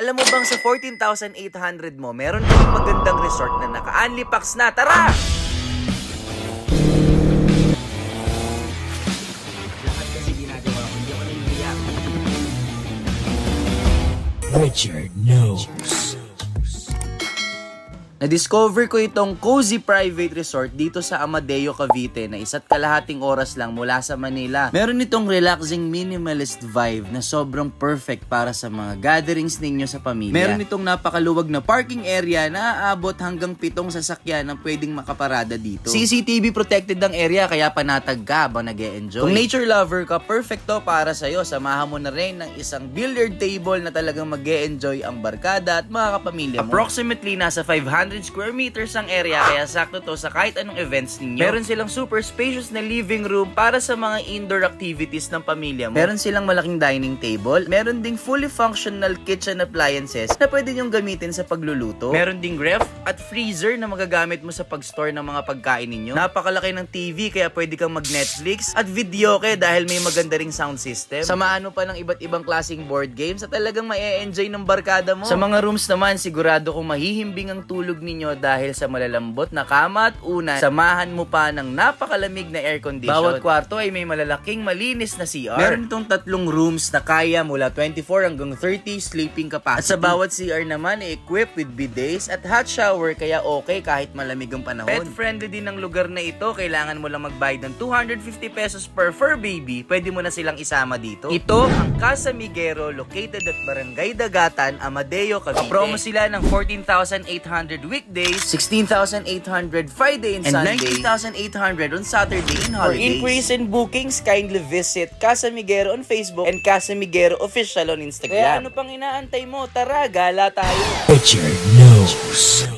Alam mo bang sa 14,800 mo, meron kang magandang resort na naka-unli packs na. Tara! Lahat kasi ginagawa ko, hindi ako naiiyak. Richard knows. Na-discover ko itong cozy private resort dito sa Amadeo, Cavite na 1.5 oras lang mula sa Manila. Meron itong relaxing minimalist vibe na sobrang perfect para sa mga gatherings ninyo sa pamilya. Meron itong napakaluwag na parking area na aabot hanggang 7 sasakyan na pwedeng makaparada dito. CCTV protected ang area kaya panatag ka ba nag-e-enjoy. Kung nature lover ka, perfect to para sa'yo. Samahan mo na rin ng isang billiard table na talagang mag-e-enjoy ang barkada at mga kapamilya mo. Approximately nasa 500 square meters ang area kaya sakto to sa kahit anong events ninyo. Meron silang super spacious na living room para sa mga indoor activities ng pamilya mo. Meron silang malaking dining table. Meron ding fully functional kitchen appliances na pwede nyong gamitin sa pagluluto. Meron ding ref at freezer na magagamit mo sa pag-store ng mga pagkain ninyo. Napakalaki ng TV kaya pwede kang mag-Netflix at videoke dahil may maganda ring sound system. Samahan mo pa ng iba't ibang klaseng board games at talagang ma-e-enjoy ng barkada mo. Sa mga rooms naman, sigurado kong mahihimbing ang tulog ninyo dahil sa malalambot na kama at unan, samahan mo pa ng napakalamig na air condition. Bawat kwarto ay may malalaking malinis na CR. Meron itong 3 rooms na kaya mula 24 hanggang 30 sleeping capacity. At sa bawat CR naman ay equipped with bidets at hot shower kaya okay kahit malamig ang panahon. Pet friendly din ang lugar na ito. Kailangan mo lang magbayad ng 250 pesos per fur baby. Pwede mo na silang isama dito. Ito ang Casa Miguero located at Barangay Dagatan, Amadeo, Cavite. Promo sila ng 14,800 weekdays, 16,800 Friday and Sunday, 19,800 on Saturday and holidays. For increase in bookings, kindly visit Casa Miguero on Facebook and Casa Miguero Official on Instagram. Kaya ano pang inaantay mo? Tara, gala tayo! Richard knows.